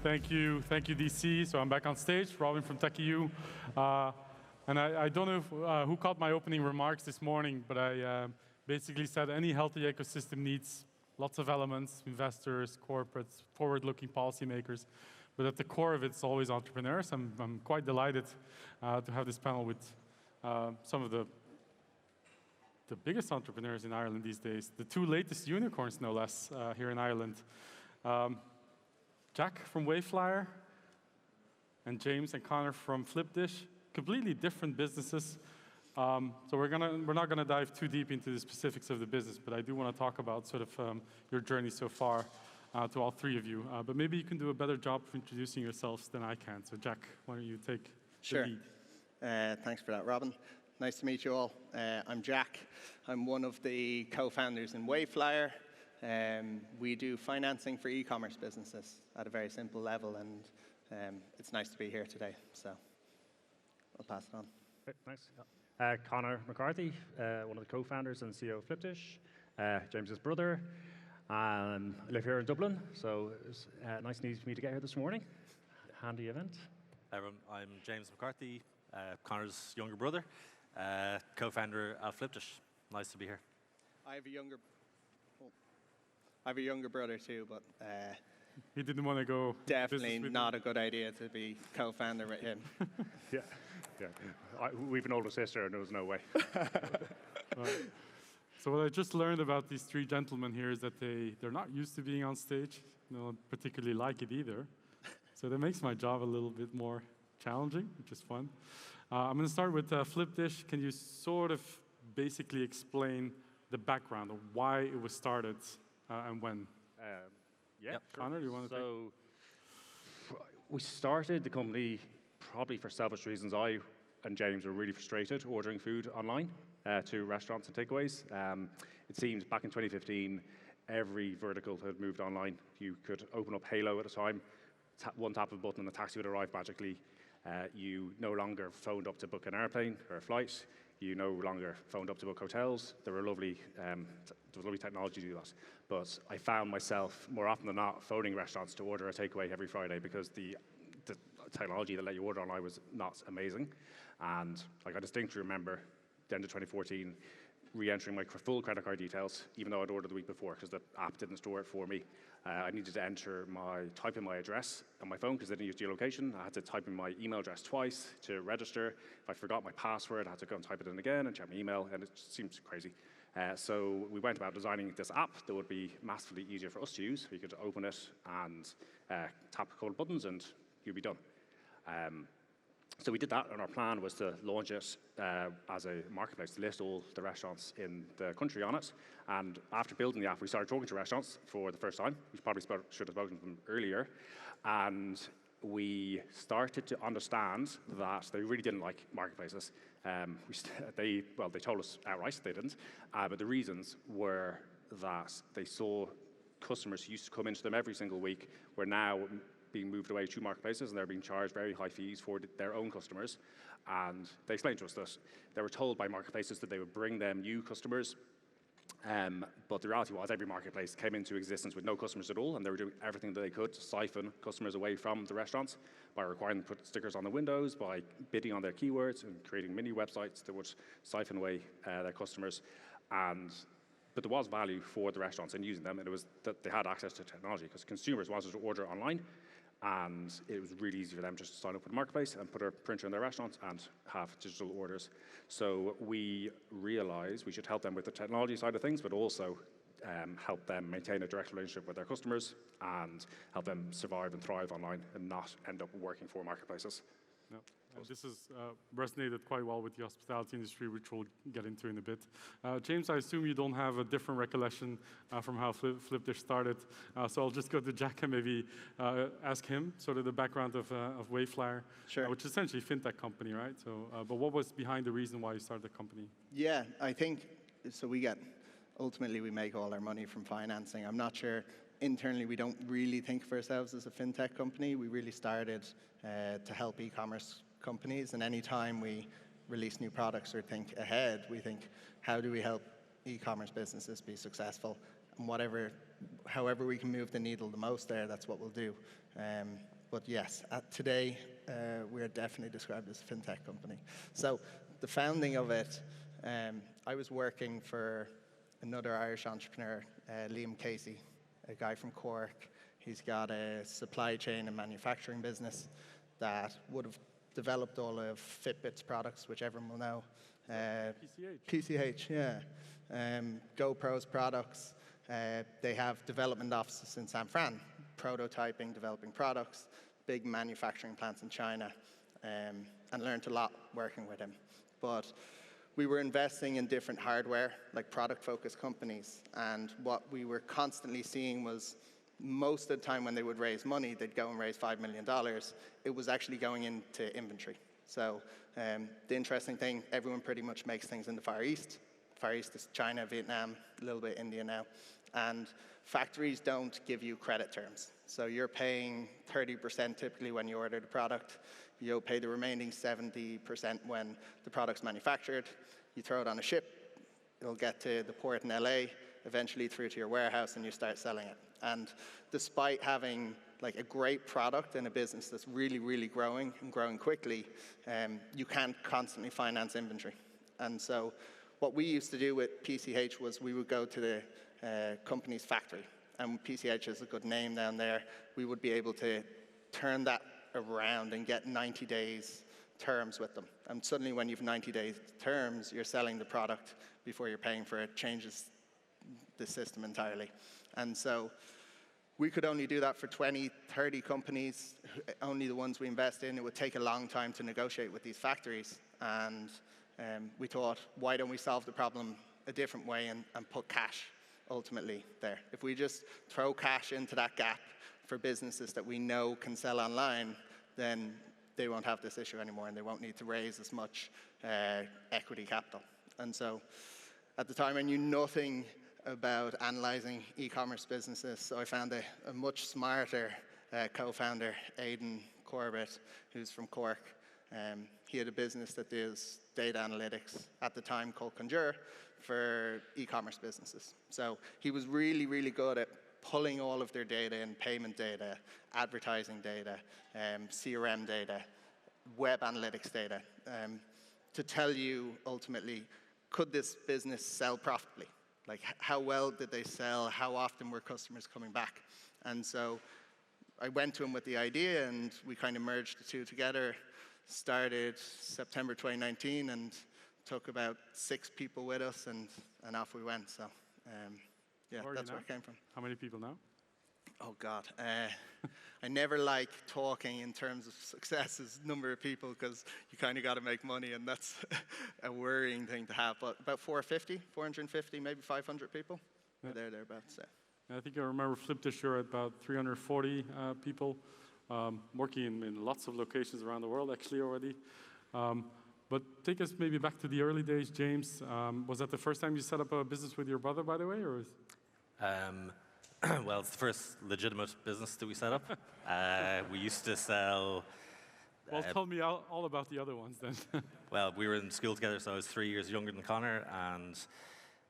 Thank you, DC. So I'm back on stage, Robin from Tech.eu. And I don't know who caught my opening remarks this morning, but I basically said any healthy ecosystem needs lots of elements, investors, corporates, forward-looking policymakers. But at the core of it's always entrepreneurs. I'm quite delighted to have this panel with some of the biggest entrepreneurs in Ireland these days, the two latest unicorns, no less, here in Ireland. Jack from Wayflyer and James and Conor from Flipdish, completely different businesses. So we're not gonna dive too deep into the specifics of the business, but I do want to talk about sort of your journey so far to all three of you. But maybe you can do a better job of introducing yourselves than I can. So Jack, why don't you take the lead? Thanks for that, Robin. Nice to meet you all. I'm Jack. I'm one of the co-founders in Wayflyer. We do financing for e-commerce businesses at a very simple level, and it's nice to be here today. So I'll pass it on. Great, thanks. Conor McCarthy, one of the co-founders and CEO of Flipdish, James's brother. I live here in Dublin, so it's nice news for me to get here this morning. Handy event. Everyone, I'm James McCarthy, Conor's younger brother, co-founder of Flipdish. Nice to be here. I have a younger brother too, but he didn't want to go. Definitely not a good idea to be co-founder with him. Yeah. We've an older sister, and there was no way. So what I just learned about these three gentlemen here is that they're not used to being on stage. They don't particularly like it either. So that makes my job a little bit more challenging, which is fun. I'm going to start with Flipdish. Can you sort of basically explain the background of why it was started and when? Yeah, yep. Conor, do you want to we started the company probably for selfish reasons. I and James were really frustrated ordering food online to restaurants and takeaways. It seemed back in 2015, every vertical had moved online. You could open up Halo at a time, one tap of a button and the taxi would arrive magically. You no longer phoned up to book an airplane or a flight. You no longer phoned up to book hotels. There was lovely technology to do that. But I found myself, more often than not, phoning restaurants to order a takeaway every Friday because the technology that let you order online was not amazing. And I distinctly remember, the end of 2014, re-entering my full credit card details, even though I'd ordered the week before because the app didn't store it for me. I needed to type in my address on my phone because they didn't use geolocation. I had to type in my email address twice to register. If I forgot my password, I had to go and type it in again and check my email, and it just seems crazy. So we went about designing this app that would be massively easier for us to use. You could open it and tap a couple of buttons and you'd be done. So we did that, and our plan was to launch it as a marketplace, to list all the restaurants in the country on it. And after building the app, we started talking to restaurants for the first time. We probably should have spoken to them earlier. And we started to understand that they really didn't like marketplaces. They told us outright they didn't. But the reasons were that they saw customers who used to come into them every single week were now being moved away to marketplaces, and they're being charged very high fees for their own customers. And they explained to us that they were told by marketplaces that they would bring them new customers, but the reality was every marketplace came into existence with no customers at all, and they were doing everything that they could to siphon customers away from the restaurants by requiring them to put stickers on the windows, by bidding on their keywords and creating mini websites that would siphon away their customers. But there was value for the restaurants in using them, and it was that they had access to technology because consumers wanted to order online, and it was really easy for them just to sign up with the marketplace and put a printer in their restaurants and have digital orders. So we realized we should help them with the technology side of things, but also help them maintain a direct relationship with their customers and help them survive and thrive online and not end up working for marketplaces. No. This has resonated quite well with the hospitality industry, which we'll get into in a bit. James, I assume you don't have a different recollection from how Flipdish started, so I'll just go to Jack and maybe ask him sort of the background of Wayflyer, sure. Which is essentially a fintech company, right? So, but what was behind the reason why you started the company? Yeah, I think, so ultimately we make all our money from financing. I'm not sure, internally we don't really think of ourselves as a fintech company. We really started to help e-commerce companies, and any time we release new products or think ahead, we think, how do we help e-commerce businesses be successful? And however we can move the needle the most there, that's what we'll do. But yes, today we are definitely described as a fintech company. So the founding of it, I was working for another Irish entrepreneur, Liam Casey, a guy from Cork. He's got a supply chain and manufacturing business that would have developed all of Fitbit's products, which everyone will know. PCH, yeah. GoPro's products. They have development offices in San Fran, prototyping, developing products, big manufacturing plants in China, and learned a lot working with him. But we were investing in different hardware, like product-focused companies, and what we were constantly seeing was most of the time when they would raise money, they'd go and raise $5 million. It was actually going into inventory. So the interesting thing, everyone pretty much makes things in the Far East. Far East is China, Vietnam, a little bit India now. And factories don't give you credit terms. So you're paying 30% typically when you order the product. You'll pay the remaining 70% when the product's manufactured. You throw it on a ship. It'll get to the port in LA, eventually through to your warehouse, and you start selling it. And despite having like a great product in a business that's really, really growing and growing quickly, you can't constantly finance inventory. And so what we used to do with PCH was we would go to the company's factory, and PCH is a good name down there. We would be able to turn that around and get 90 days terms with them. And suddenly when you've 90 days terms, you're selling the product before you're paying for it, changes the system entirely. And so we could only do that for 20, 30 companies, only the ones we invest in. It would take a long time to negotiate with these factories. And we thought, why don't we solve the problem a different way and put cash ultimately there? If we just throw cash into that gap for businesses that we know can sell online, then they won't have this issue anymore and they won't need to raise as much equity capital. And so at the time I knew nothing about analyzing e-commerce businesses, so I found a much smarter co-founder, Aidan Corbett, who's from Cork. He had a business that does data analytics at the time called Conjure for e-commerce businesses. So he was really, really good at pulling all of their data in, payment data, advertising data, CRM data, web analytics data, to tell you ultimately, could this business sell profitably? Like how well did they sell? How often were customers coming back? And so I went to him with the idea and we kind of merged the two together, started September 2019 and took about 6 people with us and off we went. So yeah, that's where it came from. How many people now? Oh God, I never like talking in terms of success as number of people because you kind of got to make money and that's a worrying thing to have. But about 450, maybe 500 people. Yeah. Thereabouts. I think I remember Flipdish, you're at about 340 people, working in lots of locations around the world actually already. But take us maybe back to the early days, James. Was that the first time you set up a business with your brother, by the way, or? Well, it's the first legitimate business that we set up. We used to sell... Well, tell me all about the other ones then. Well, we were in school together, so I was 3 years younger than Conor, and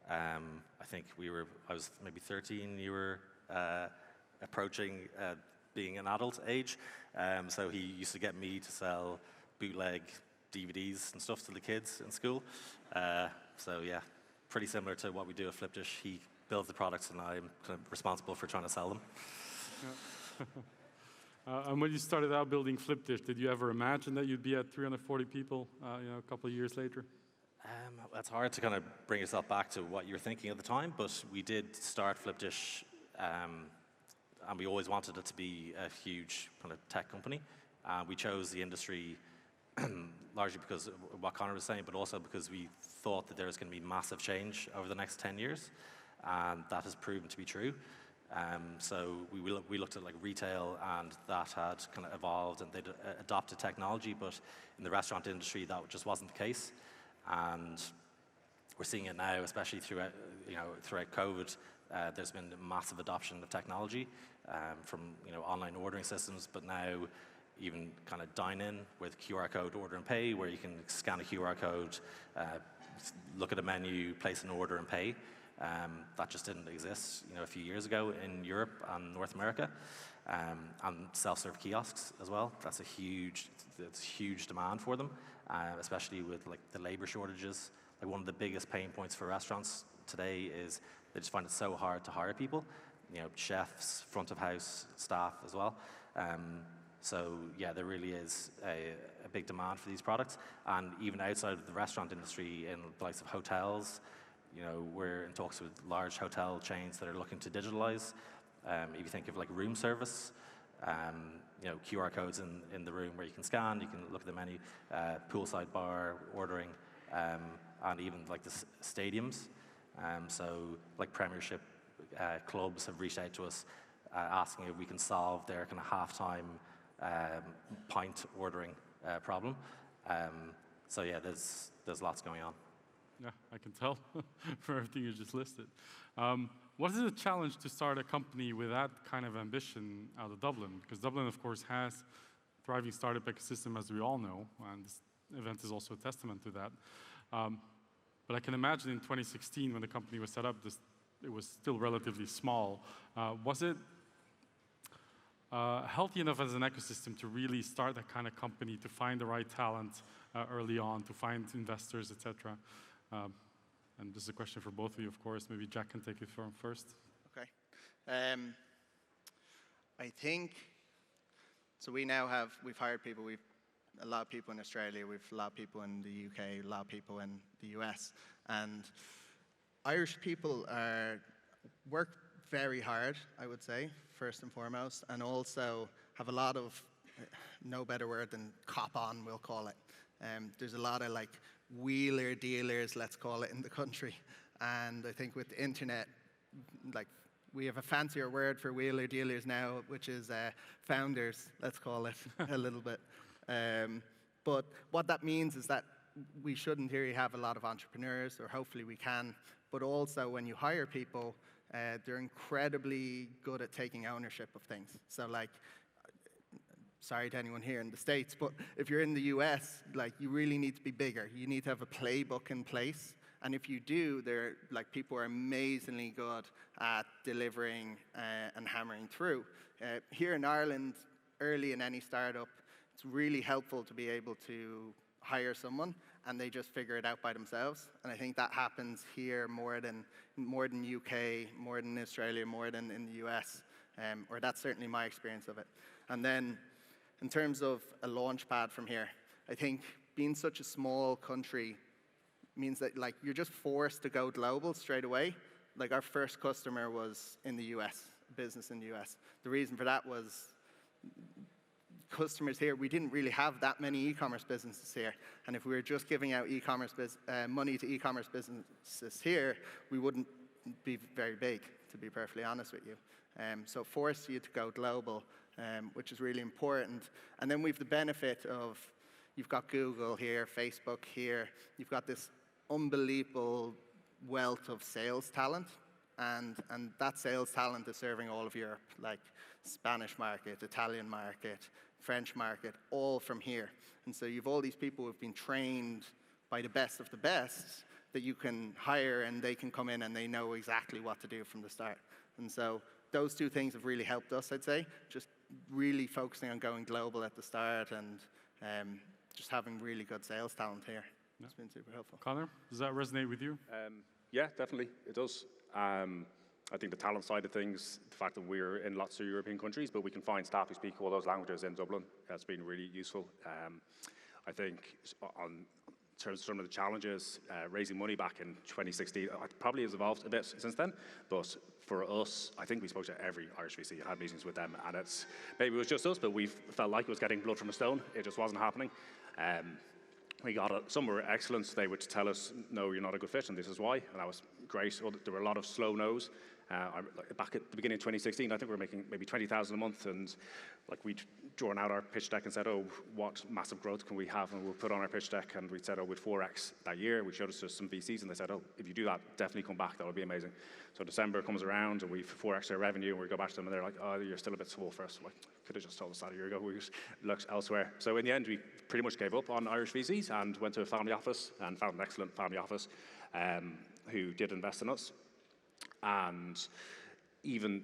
I think I was maybe 13, you were approaching being an adult age. So he used to get me to sell bootleg DVDs and stuff to the kids in school. So yeah, pretty similar to what we do at Flipdish. He builds the products and I'm kind of responsible for trying to sell them. Yeah. And when you started out building Flipdish, did you ever imagine that you'd be at 340 people a couple of years later? It's hard to kind of bring yourself back to what you were thinking at the time, but we did start Flipdish and we always wanted it to be a huge kind of tech company. We chose the industry largely because of what Conor was saying, but also because we thought that there was going to be massive change over the next 10 years. And that has proven to be true. So we looked at like retail, and that had kind of evolved, and they'd adopted technology. But in the restaurant industry, that just wasn't the case. And we're seeing it now, especially throughout COVID. There's been massive adoption of technology from online ordering systems, but now even kind of dine-in with QR code order and pay, where you can scan a QR code, look at a menu, place an order and pay. That just didn't exist, a few years ago in Europe and North America. And self-serve kiosks as well. That's huge demand for them, especially with like the labor shortages. Like one of the biggest pain points for restaurants today is they just find it so hard to hire people. Chefs, front of house staff as well. So yeah, there really is a big demand for these products. And even outside of the restaurant industry, in the likes of hotels, we're in talks with large hotel chains that are looking to digitalize. If you think of like room service, QR codes in the room where you can scan, you can look at the menu, poolside bar, ordering, and even like the stadiums. So like Premiership clubs have reached out to us asking if we can solve their kind of halftime pint ordering problem. So yeah, there's lots going on. Yeah, I can tell from everything you just listed. What is the challenge to start a company with that kind of ambition out of Dublin? Because Dublin, of course, has a thriving startup ecosystem, as we all know, and this event is also a testament to that. But I can imagine in 2016, when the company was set up, it was still relatively small. Was it healthy enough as an ecosystem to really start that kind of company, to find the right talent early on, to find investors, etc.? And this is a question for both of you, of course. Maybe Jack can take it from first. Okay. I think, so we've hired people. We've a lot of people in Australia. We've a lot of people in the UK, a lot of people in the US. And Irish people work very hard, I would say, first and foremost, and also have a lot of, no better word than cop on, we'll call it. There's a lot of like wheeler dealers, let's call it, in the country. And I think with the internet, like we have a fancier word for wheeler dealers now, which is founders, let's call it a little bit. But what that means is that we should in theory have a lot of entrepreneurs, or hopefully we can, but also when you hire people, they're incredibly good at taking ownership of things. So like, sorry to anyone here in the States, but if you're in the US, like you really need to be bigger. You need to have a playbook in place. And if you do, people are amazingly good at delivering and hammering through. Here in Ireland, early in any startup, it's really helpful to be able to hire someone and they just figure it out by themselves. And I think that happens here more than UK, more than Australia, more than in the US, or that's certainly my experience of it. And then in terms of a launch pad from here, I think being such a small country means that like you're just forced to go global straight away. Like our first customer was in the US, business in the US. The reason for that was customers here, we didn't really have that many e-commerce businesses here. And if we were just giving out money to e-commerce businesses here, we wouldn't be very big, to be perfectly honest with you. So it forced you to go global, which is really important. And then we've the benefit of, you've got Google here, Facebook here, you've got this unbelievable wealth of sales talent. And that sales talent is serving all of Europe, like Spanish market, Italian market, French market, all from here. And so you've all these people who've been trained by the best of the best that you can hire, and they can come in and they know exactly what to do from the start. And so those two things have really helped us, I'd say, just really focusing on going global at the start and just having really good sales talent here. Yeah. It's been super helpful. Conor, does that resonate with you? Yeah, definitely, it does. I think the talent side of things, the fact that we're in lots of European countries, but we can find staff who speak all those languages in Dublin, has been really useful. I think on terms of some of the challenges, raising money back in 2016, it probably has evolved a bit since then, but for us, I think we spoke to every Irish VC, had meetings with them, and maybe it was just us, but we felt like it was getting blood from a stone. It just wasn't happening. We got it. Some were excellent. They would tell us, no, you're not a good fit, and this is why, and that was great. There were a lot of slow no's. Back at the beginning of 2016, I think we were making maybe 20,000 a month, and like we'd drawn out our pitch deck and said, oh, what massive growth can we have? And we'll put on our pitch deck, and we said, oh, with 4x that year. We showed it to some VCs, and they said, oh, if you do that, definitely come back. That would be amazing. So December comes around, and we've 4x our revenue, and we go back to them, and they're like, oh, you're still a bit small for us. Like, could have just told us that a year ago. We just looked elsewhere. So in the end, we pretty much gave up on Irish VCs and went to a family office and found an excellent family office who did invest in us. And even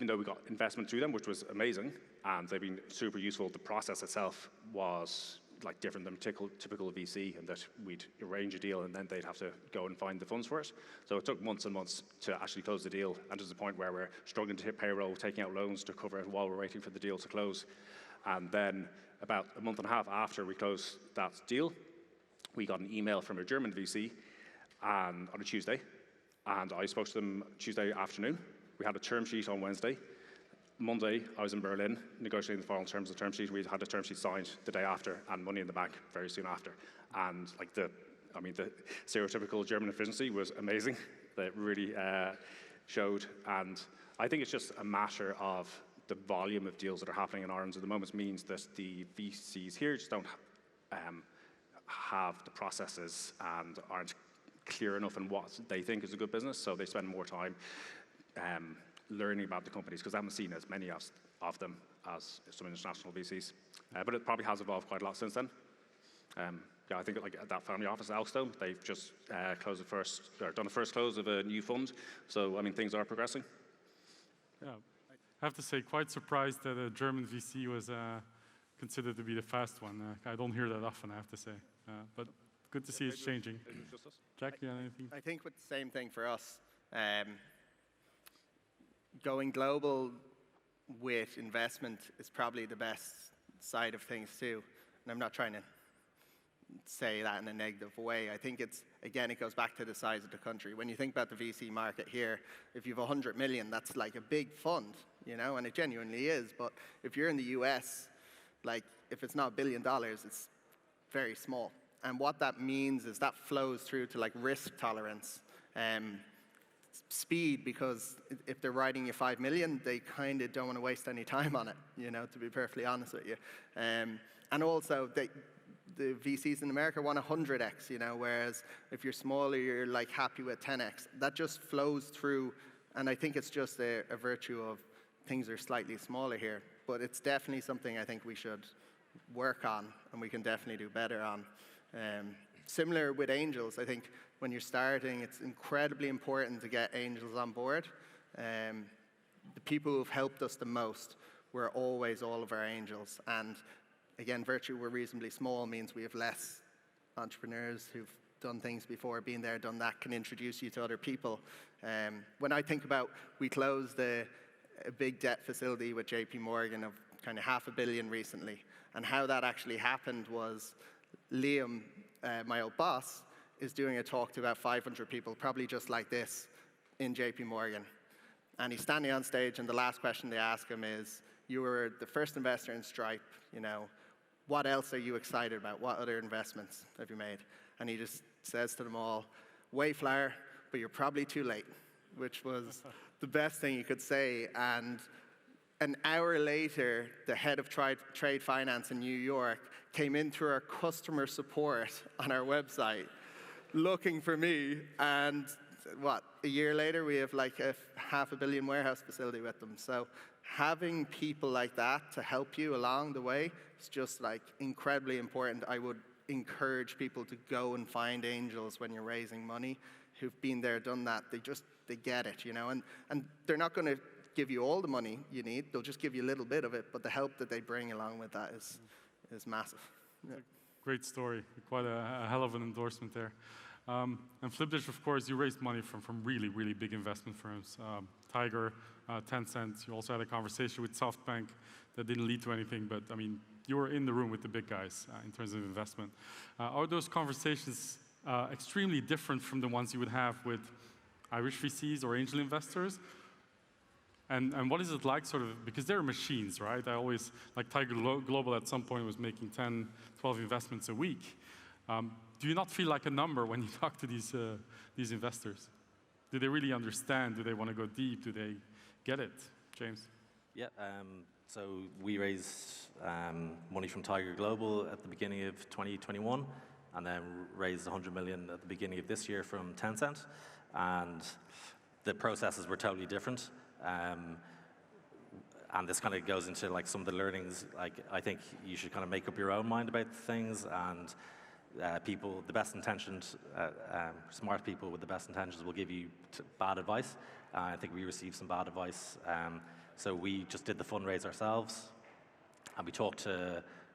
though we got investment through them, which was amazing, and they've been super useful, the process itself was like different than typical VC, in that we'd arrange a deal and then they'd have to go and find the funds for it. So it took months and months to actually close the deal, and to the point where we're struggling to hit payroll, taking out loans to cover it while we're waiting for the deal to close. And then about a month and a half after we closed that deal, we got an email from a German VC on a Tuesday, and I spoke to them Tuesday afternoon. We had a term sheet on Wednesday. Monday, I was in Berlin negotiating the final terms of the term sheet. We had the term sheet signed the day after, and money in the bank very soon after. And like the stereotypical German efficiency was amazing. That really showed. And I think it's just a matter of the volume of deals that are happening in Ireland at the moment means that the VCs here just don't have the processes and aren't clear enough in what they think is a good business. So they spend more time learning about the companies, because I haven't seen as many of them as some international VCs. But it probably has evolved quite a lot since then. I think like at that family office, Alstone, they've just done the first close of a new fund. So, I mean, things are progressing. Yeah, I have to say, quite surprised that a German VC was considered to be the fast one. I don't hear that often, I have to say. But good to see it's changing. Jack, you have anything? I think with the same thing for us. Going global with investment is probably the best side of things too. And I'm not trying to say that in a negative way. I think it's, again, it goes back to the size of the country. When you think about the VC market here, if you have 100 million, that's like a big fund, you know, and it genuinely is. But if you're in the US, like if it's not $1 billion, it's very small. And what that means is that flows through to like risk tolerance. Speed, because if they're writing you 5 million, they kind of don't want to waste any time on it, you know, to be perfectly honest with you. And also, the VCs in America want 100x, you know, whereas if you're smaller, you're like happy with 10x. That just flows through, and I think it's just a virtue of things are slightly smaller here. But it's definitely something I think we should work on, and we can definitely do better on. Similar with angels, I think when you're starting, it's incredibly important to get angels on board. The people who've helped us the most were always all of our angels. And again, virtue we're reasonably small means we have less entrepreneurs who've done things before, been there, done that, can introduce you to other people. When I think about, we closed a big debt facility with JP Morgan of kind of $500 million recently. And how that actually happened was Liam, my old boss, is doing a talk to about 500 people, probably just like this, in JP Morgan. And he's standing on stage, and the last question they ask him is, you were the first investor in Stripe, you know, what else are you excited about? What other investments have you made? And he just says to them all, Wayflyer, but you're probably too late, which was the best thing you could say. And an hour later, the head of trade finance in New York came in through our customer support on our website looking for me, and what, a year later, we have like a $500 million warehouse facility with them. So having people like that to help you along the way is just like incredibly important. I would encourage people to go and find angels when you're raising money who've been there, done that. They get it, you know, and they're not going to give you all the money you need. They'll just give you a little bit of it, but the help that they bring along with that is massive. Yeah. Great story. Quite a hell of an endorsement there. And Flipdish, of course, you raised money from really, really big investment firms. Tiger, Tencent. You also had a conversation with SoftBank that didn't lead to anything, but I mean, you were in the room with the big guys in terms of investment. Are those conversations extremely different from the ones you would have with Irish VCs or angel investors? And what is it like, sort of, because they're machines, right? I always, like Tiger Global at some point was making 10, 12 investments a week. Do you not feel like a number when you talk to these investors? Do they really understand? Do they want to go deep? Do they get it? James? Yeah, so we raised money from Tiger Global at the beginning of 2021, and then raised 100 million at the beginning of this year from Tencent. And the processes were totally different. And this kind of goes into like some of the learnings. Like, I think you should kind of make up your own mind about things, and people, the best intentioned, smart people with the best intentions will give you bad advice. I think we received some bad advice. So we just did the fundraise ourselves, and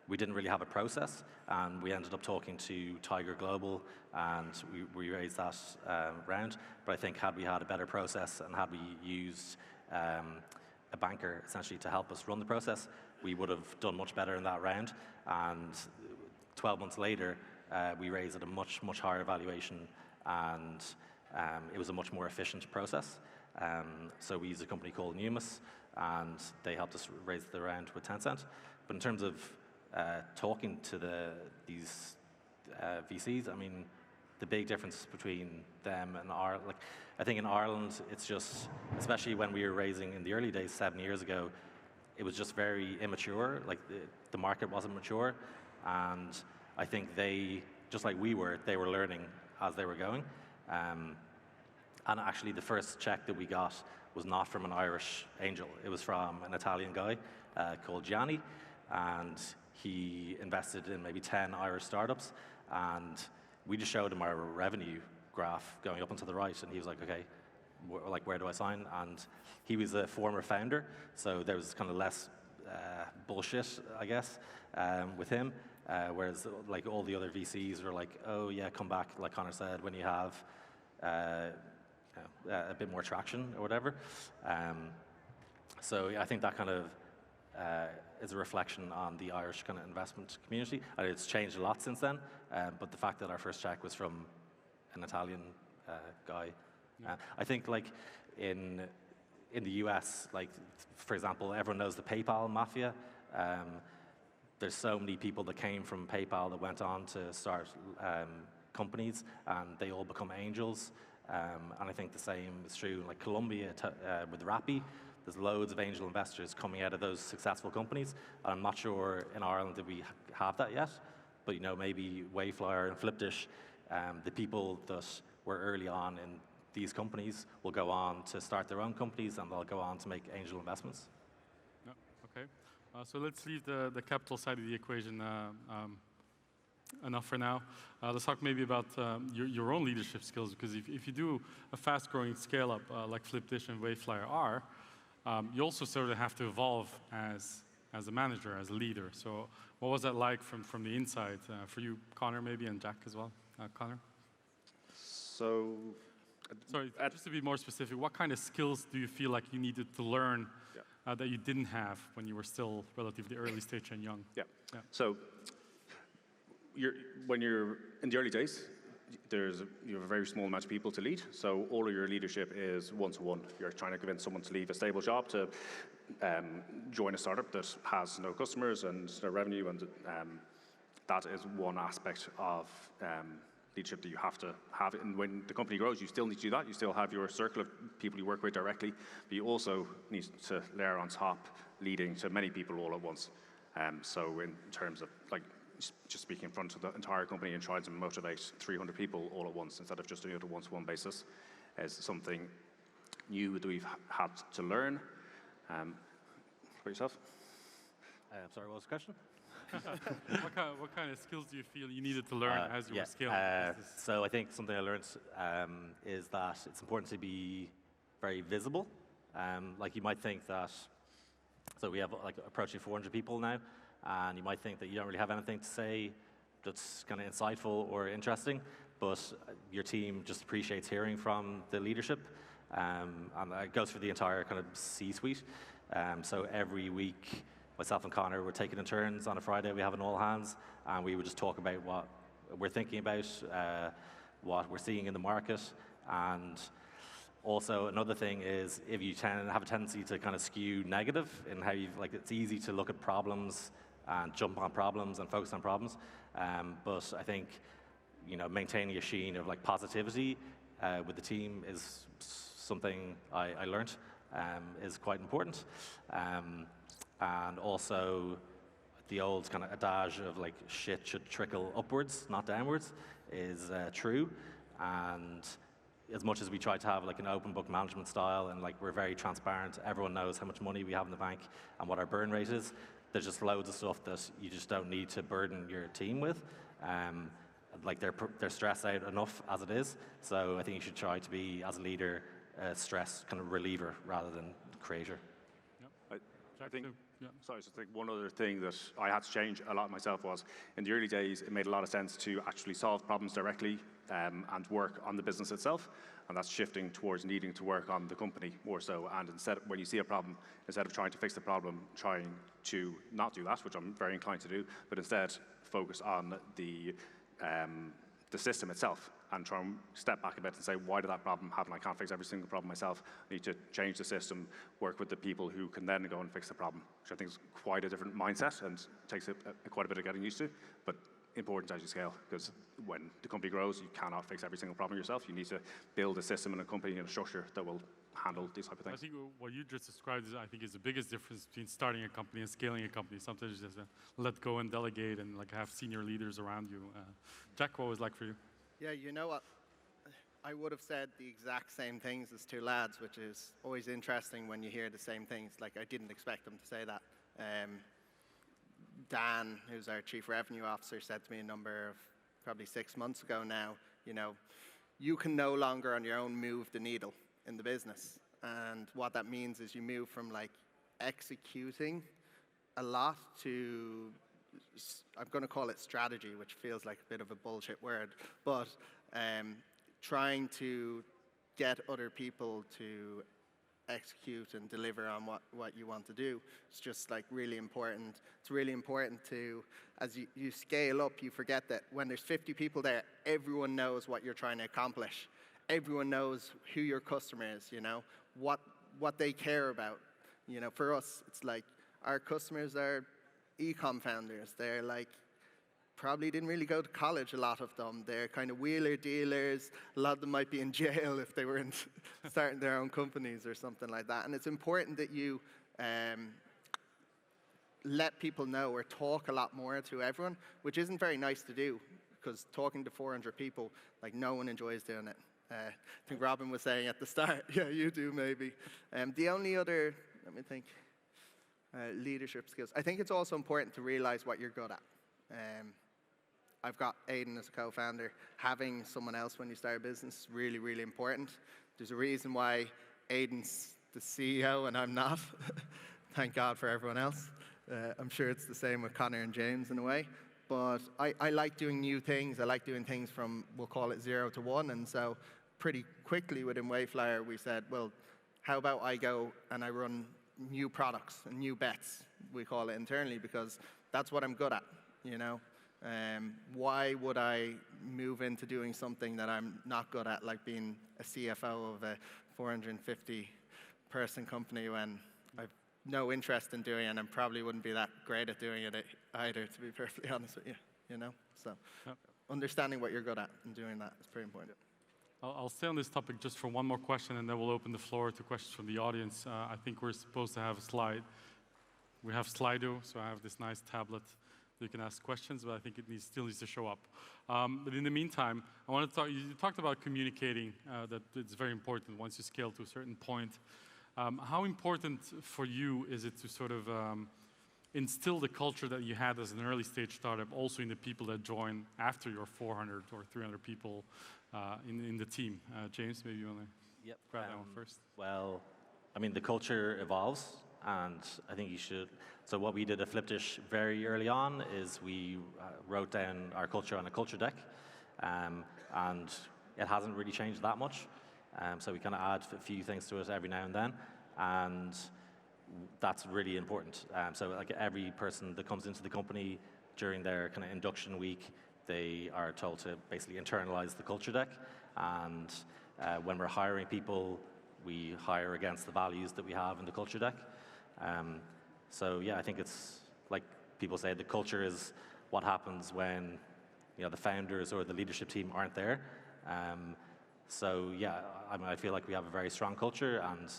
we didn't really have a process, and we ended up talking to Tiger Global, and we raised that round. But I think had we had a better process and had we used a banker essentially to help us run the process, we would have done much better in that round. And 12 months later, we raised at a much, much higher valuation, and it was a much more efficient process. So we used a company called Numis, and they helped us raise the round with Tencent. But in terms of talking to these VCs, I mean, the big difference between them and Ireland, I think in Ireland, it's just, especially when we were raising in the early days 7 years ago, it was just very immature. Like the market wasn't mature, and I think they, just like we were, they were learning as they were going. And actually, the first check that we got was not from an Irish angel. It was from an Italian guy called Gianni, and he invested in maybe 10 Irish startups, and we just showed him our revenue graph going up and to the right, and he was like, okay, where do I sign? And he was a former founder, so there was kind of less bullshit, I guess, with him, whereas like all the other VCs were like, oh yeah, come back, like Conor said, when you have a bit more traction or whatever. So yeah, I think that kind of is a reflection on the Irish kind of investment community. And it's changed a lot since then, but the fact that our first check was from an Italian guy. I think like in the US, like for example, everyone knows the PayPal mafia. There's so many people that came from PayPal that went on to start companies, and they all become angels. And I think the same is true in like Colombia with Rappi. There's loads of angel investors coming out of those successful companies. I'm not sure in Ireland that we have that yet, but you know, maybe Wayflyer and Flipdish, the people that were early on in these companies will go on to start their own companies, and they'll go on to make angel investments. Yeah, okay. So let's leave the capital side of the equation enough for now. Let's talk maybe about your own leadership skills, because if you do a fast-growing scale-up like Flipdish and Wayflyer are, you also sort of have to evolve as a manager, as a leader. So what was that like from the inside for you, Conor, maybe, and Jack as well? Conor? So... Sorry, just to be more specific, what kind of skills do you feel like you needed to learn that you didn't have when you were still relatively early stage and young? Yeah. So when you're in the early days, you have a very small amount of people to lead, so all of your leadership is one-to-one. You're trying to convince someone to leave a stable job to join a startup that has no customers and no revenue, and that is one aspect of leadership that you have to have. And when the company grows, you still need to do that. You still have your circle of people you work with directly, but you also need to layer on top leading to many people all at once. So in terms of like just speaking in front of the entire company and trying to motivate 300 people all at once instead of just doing it on a one-to-one basis is something new that we've had to learn. For yourself? Sorry, what was the question? What kind of skills do you feel you needed to learn as you were scaling? So I think something I learned is that it's important to be very visible. Like you might think that, so we have like approaching 400 people now, and you might think that you don't really have anything to say that's kind of insightful or interesting, but your team just appreciates hearing from the leadership, and it goes for the entire kind of C-suite. So every week, myself and Conor were taking in turns on a Friday. We have an all hands, and we would just talk about what we're thinking about, what we're seeing in the market, and also another thing is if you have a tendency to kind of skew negative in how you like, it's easy to look at problems and jump on problems and focus on problems, but I think maintaining a sheen of like positivity with the team is something I learned is quite important. And also, the old kind of adage of like shit should trickle upwards, not downwards, is true. And as much as we try to have like an open book management style and like we're very transparent, everyone knows how much money we have in the bank and what our burn rate is. There's just loads of stuff that you just don't need to burden your team with. like they're stressed out enough as it is. So I think you should try to be, as a leader, a stress kind of reliever rather than creator. I think, sorry, just think one other thing that I had to change a lot myself was, in the early days, it made a lot of sense to actually solve problems directly and work on the business itself. And that's shifting towards needing to work on the company more so. And instead, when you see a problem, instead of trying to fix the problem, trying to not do that, which I'm very inclined to do, but instead focus on the system itself and try and step back a bit and say, why did that problem happen? I can't fix every single problem myself. I need to change the system, work with the people who can then go and fix the problem, which I think is quite a different mindset and takes quite a bit of getting used to, but important as you scale, because when the company grows, you cannot fix every single problem yourself. You need to build a system and a company and a structure that will handle these type of things. I think what you just described is, I think, is the biggest difference between starting a company and scaling a company. Sometimes you just let go and delegate and like have senior leaders around you. Jack, what was it like for you? Yeah, you know what? I would have said the exact same things as two lads, which is always interesting when you hear the same things. Like, I didn't expect them to say that. Dan, who's our chief revenue officer, said to me a number of probably 6 months ago now, you know, you can no longer on your own move the needle in the business. And what that means is you move from like executing a lot to, I'm going to call it strategy, which feels like a bit of a bullshit word, but trying to get other people to execute and deliver on what you want to do. It's just like really important. It's really important to, as you scale up, you forget that when there's 50 people there, everyone knows what you're trying to accomplish. Everyone knows who your customer is, you know, what they care about. You know, for us, it's like our customers are e-com founders. They're like, probably didn't really go to college, a lot of them. They're kind of wheeler dealers. A lot of them might be in jail if they were starting their own companies or something like that. And it's important that you let people know or talk a lot more to everyone, which isn't very nice to do, because talking to 400 people, like, no one enjoys doing it. I think Robin was saying at the start, yeah, you do maybe. The only other, let me think, leadership skills. I think it's also important to realize what you're good at. I've got Aidan as a co-founder. Having someone else when you start a business is really, really important. There's a reason why Aidan's the CEO and I'm not. Thank God for everyone else. I'm sure it's the same with Conor and James in a way. But I like doing new things. I like doing things from, we'll call it 0 to 1. And so pretty quickly within Wayflyer, we said, well, how about I go and I run new products and new bets, we call it internally, because that's what I'm good at, you know. Why would I move into doing something that I'm not good at, like being a CFO of a 450-person company when I've no interest in doing it, and I probably wouldn't be that great at doing it either, to be perfectly honest with you, you know? So understanding what you're good at and doing that is pretty important. I'll stay on this topic just for one more question, and then we'll open the floor to questions from the audience. I think we're supposed to have a slide. We have Slido, so I have this nice tablet. You can ask questions, but I think it still needs to show up. But in the meantime, I want to talk. You talked about communicating. That it's very important once you scale to a certain point. How important for you is it to sort of instill the culture that you had as an early stage startup, also in the people that join after your 400 or 300 people in the team? James, maybe you want to grab that one first. Well, I mean, the culture evolves, and I think you should. So what we did at Flipdish very early on is we wrote down our culture on a culture deck, and it hasn't really changed that much. So we kind of add a few things to it every now and then, and that's really important. So like every person that comes into the company during their kind of induction week, they are told to basically internalize the culture deck, and when we're hiring people, we hire against the values that we have in the culture deck. So yeah, I think it's like people say, the culture is what happens when, you know, the founders or the leadership team aren't there. So yeah, I feel like we have a very strong culture, and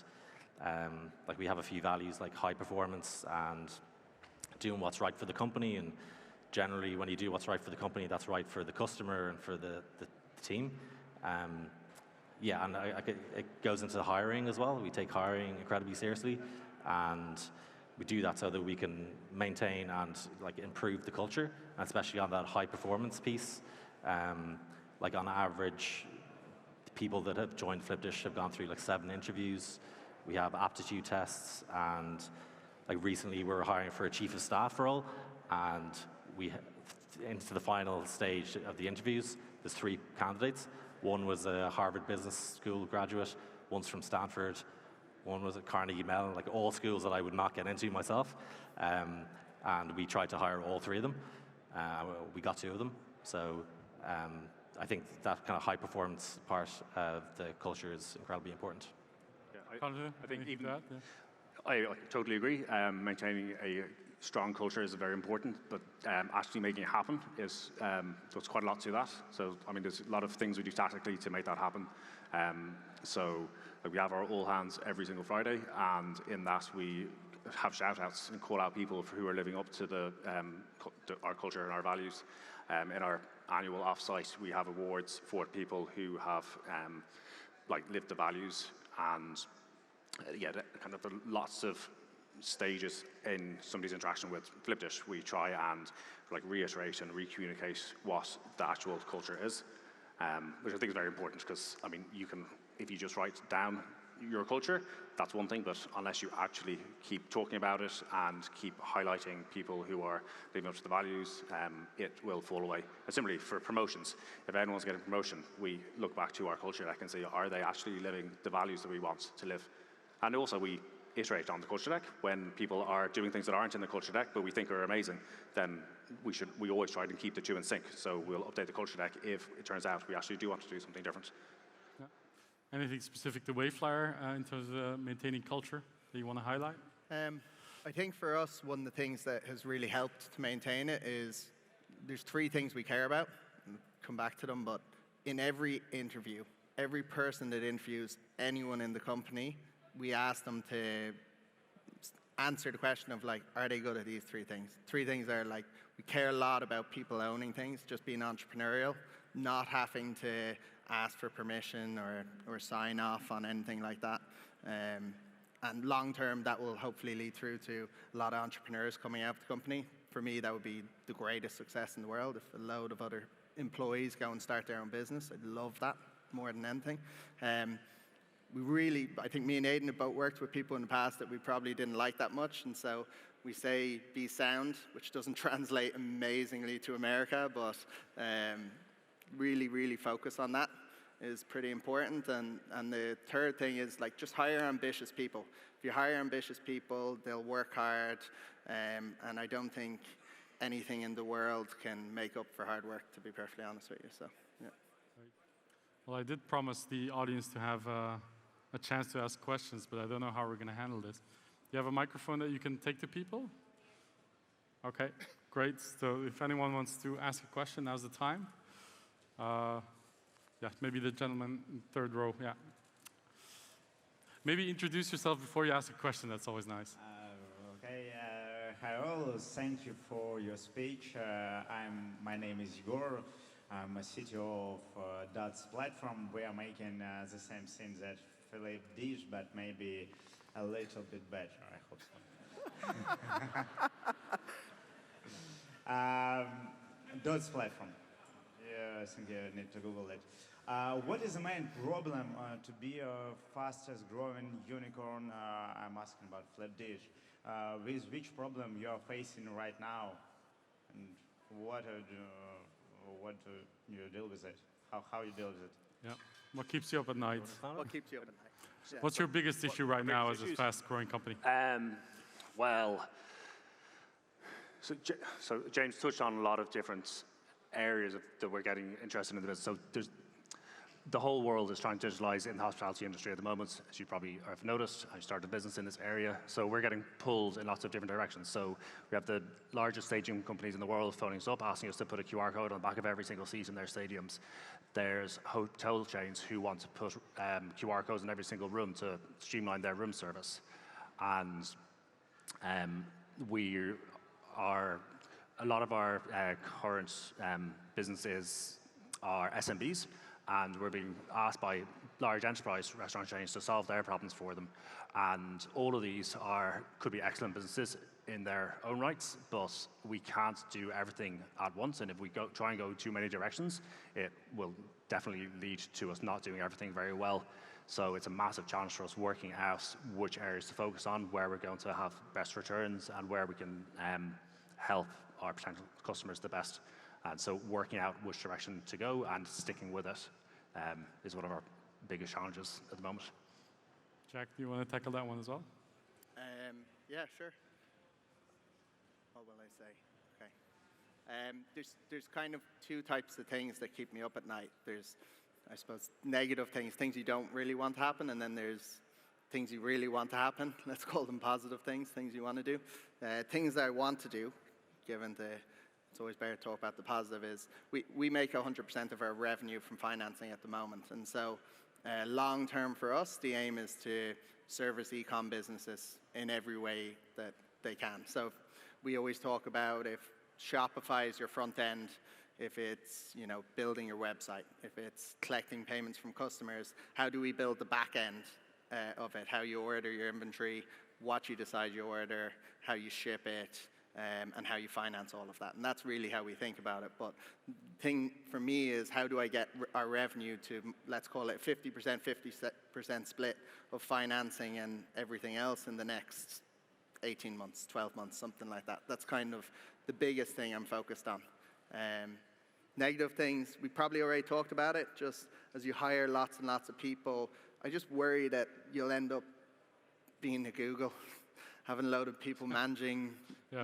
like we have a few values like high performance and doing what's right for the company. And generally, when you do what's right for the company, that's right for the customer and for the team. Yeah, and it goes into hiring as well. We take hiring incredibly seriously, and we do that so that we can maintain and like improve the culture, and especially on that high performance piece. Like on average, the people that have joined Flipdish have gone through like 7 interviews. We have aptitude tests, and like recently we were hiring for a chief of staff role, and into the final stage of the interviews, there's 3 candidates. One was a Harvard Business School graduate, one's from Stanford, one was at Carnegie Mellon, like all schools that I would not get into myself. And we tried to hire all 3 of them. We got 2 of them. So I think that kind of high performance part of the culture is incredibly important. Yeah, Conor, I think anything even to add? Yeah. I totally agree. Maintaining a strong culture is very important, but actually making it happen is there's quite a lot to that. So I mean, there's a lot of things we do tactically to make that happen. So like, we have our all hands every single Friday, and in that we have shout outs and call out people who are living up to our culture and our values. In our annual offsite, we have awards for people who have like lived the values, and yeah, kind of lots of stages in somebody's interaction with Flipdish. We try and like reiterate and re-communicate what the actual culture is, which I think is very important, because I mean, if you just write down your culture, that's one thing, but unless you actually keep talking about it and keep highlighting people who are living up to the values, it will fall away. And similarly for promotions, if anyone's getting a promotion, we look back to our culture deck and say, are they actually living the values that we want to live? And also we iterate on the culture deck. When people are doing things that aren't in the culture deck but we think are amazing, then we always try to keep the 2 in sync. So we'll update the culture deck if it turns out we actually do want to do something different. Yeah. Anything specific to Wayflyer in terms of maintaining culture that you want to highlight? I think for us, one of the things that has really helped to maintain it is there's 3 things we care about. I'll come back to them, but in every interview, every person that interviews anyone in the company, we ask them to answer the question of like, are they good at these 3 things? 3 things are like, we care a lot about people owning things, just being entrepreneurial, not having to ask for permission or sign off on anything like that. And long term, that will hopefully lead through to a lot of entrepreneurs coming out of the company. For me, that would be the greatest success in the world, if a load of other employees go and start their own business. I'd love that more than anything. I think me and Aidan have both worked with people in the past that we probably didn't like that much, and so we say be sound, which doesn't translate amazingly to America, but really, really focus on that is pretty important. And the third thing is like just hire ambitious people. If you hire ambitious people, they'll work hard, and I don't think anything in the world can make up for hard work, to be perfectly honest with you. So, yeah. Well, I did promise the audience to have a chance to ask questions, but I don't know how we're going to handle this. You have a microphone that you can take to people? Okay, great. So if anyone wants to ask a question, now's the time. Yeah, maybe the gentleman in 3rd row, yeah. Maybe introduce yourself before you ask a question, that's always nice. Hi all, thank you for your speech. My name is Igor. I'm a CTO of Dots platform. We are making the same thing that Flipdish, but maybe a little bit better, I hope so. Dots platform. Yeah, I think you need to Google it. What is the main problem to be a fastest growing unicorn? I'm asking about Flipdish. With which problem you are facing right now, and what do you deal with it? How you deal with it? Yeah. What keeps you up at night? What keeps you up at night? Yeah. What's your biggest issue right now as a fast-growing company? Well, so James touched on a lot of different areas that we're getting interested in the business. So the whole world is trying to digitalize in the hospitality industry at the moment. As you probably have noticed, I started a business in this area. So we're getting pulled in lots of different directions. So we have the largest stadium companies in the world phoning us up, asking us to put a QR code on the back of every single seat in their stadiums. There's hotel chains who want to put QR codes in every single room to streamline their room service. And a lot of our current businesses are SMBs, and we're being asked by large enterprise restaurant chains to solve their problems for them. And all of these could be excellent businesses in their own rights, but we can't do everything at once. And if we try and go too many directions, it will definitely lead to us not doing everything very well. So it's a massive challenge for us working out which areas to focus on, where we're going to have best returns, and where we can help our potential customers the best. And so working out which direction to go and sticking with it is one of our biggest challenges at the moment. Jack, do you want to tackle that one as well? Yeah, sure. What will I say? Okay. There's kind of two types of things that keep me up at night. There's, I suppose, negative things you don't really want to happen, and then there's things you really want to happen. Let's call them positive things you want to do. Things that I want to do, given it's always better to talk about the positive, is we make 100% of our revenue from financing at the moment. And so long term for us, the aim is to service e-com businesses in every way that they can. So we always talk about if Shopify is your front end, if it's building your website, if it's collecting payments from customers, how do we build the back end of it? How you order your inventory, what you decide you order, how you ship it, and how you finance all of that. And that's really how we think about it. But the thing for me is, how do I get our revenue to, let's call it 50%, 50% split of financing and everything else in the next 18 months, 12 months, something like that. That's kind of the biggest thing I'm focused on. Negative things, we probably already talked about it. Just as you hire lots and lots of people, I just worry that you'll end up being a Google, having a load of people managing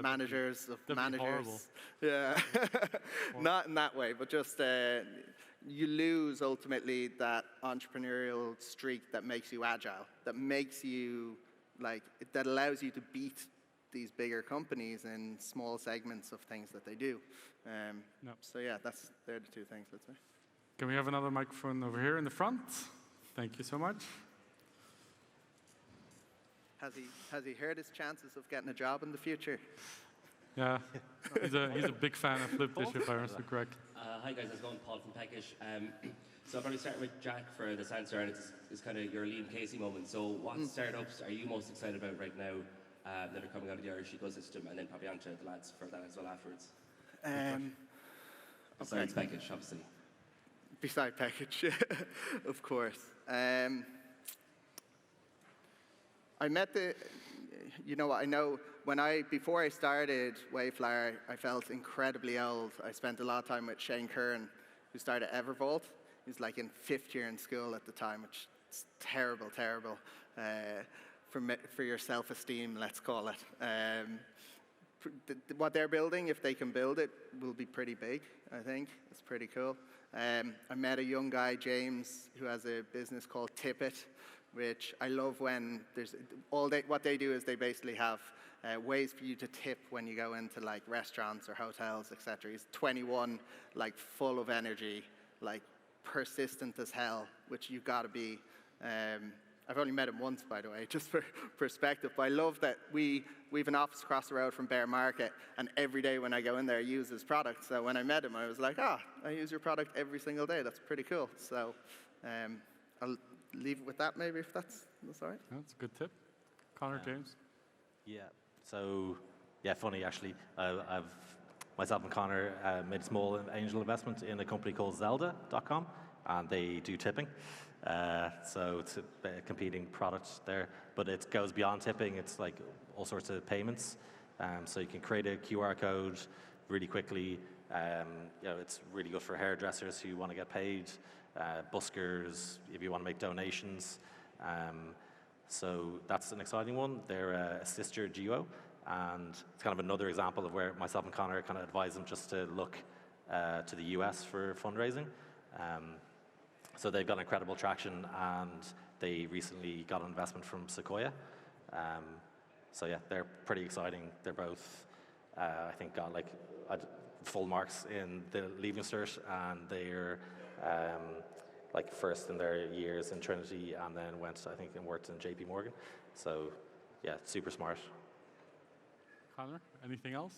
managers of managers. Horrible. Yeah, not in that way, but just you lose ultimately that entrepreneurial streak that makes you agile, that makes you that allows you to beat these bigger companies in small segments of things that they do. So yeah, they're the two things, let's say. Can we have another microphone over here in the front? Thank you so much. Has he heard his chances of getting a job in the future? Yeah, he's a big fan of Flipdish, if I understood correct. Hi guys, how's it going? Paul from Techish. So I'll probably start with Jack for this answer, and it's kind of your Liam Casey moment. So what startups are you most excited about right now that are coming out of the Irish ecosystem, and then probably onto the lads for that as well afterwards? Besides Package, obviously. Beside Package, of course. I met I know before I started Wayflyer, I felt incredibly old. I spent a lot of time with Shane Curran, who started Evervault. He was like in 5th year in school at the time, which is terrible for your self-esteem, let's call it. What they're building, if they can build it, will be pretty big, I think. It's pretty cool. I met a young guy, James, who has a business called Tippit, which I love when there's what they do is they basically have ways for you to tip when you go into like restaurants or hotels, etc. He's 21, like full of energy, like persistent as hell, which you've got to be. I've only met him once, by the way, just for perspective. But I love that we've an office across the road from Bear Market, and every day when I go in there, I use his product. So when I met him, I was like, I use your product every single day. That's pretty cool. So I'll leave it with that, maybe, if that's all right. That's a good tip. Conor, James? Yeah. So, funny actually. Myself and Conor made a small angel investment in a company called Zelda.com, and they do tipping. So it's a competing product there, but it goes beyond tipping. It's like all sorts of payments. So you can create a QR code really quickly. It's really good for hairdressers who want to get paid, buskers if you want to make donations. So that's an exciting one. They're a sister duo, and it's kind of another example of where myself and Conor kind of advise them just to look to the US for fundraising. So they've got incredible traction, and they recently got an investment from Sequoia. So yeah, they're pretty exciting. They're both, I think, got like full marks in the Leaving Cert, and they're like first in their years in Trinity, and then went, I think, and worked in JP Morgan. So yeah, super smart. Conor, anything else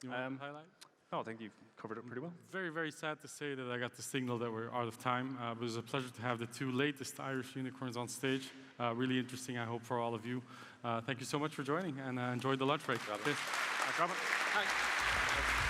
you want to highlight? Oh, I think you've covered it pretty well. Very, very sad to say that I got the signal that we're out of time. It was a pleasure to have the two latest Irish unicorns on stage. Really interesting, I hope, for all of you. Thank you so much for joining, and enjoy the lunch break. Cheers. Thanks, Robert. Hi.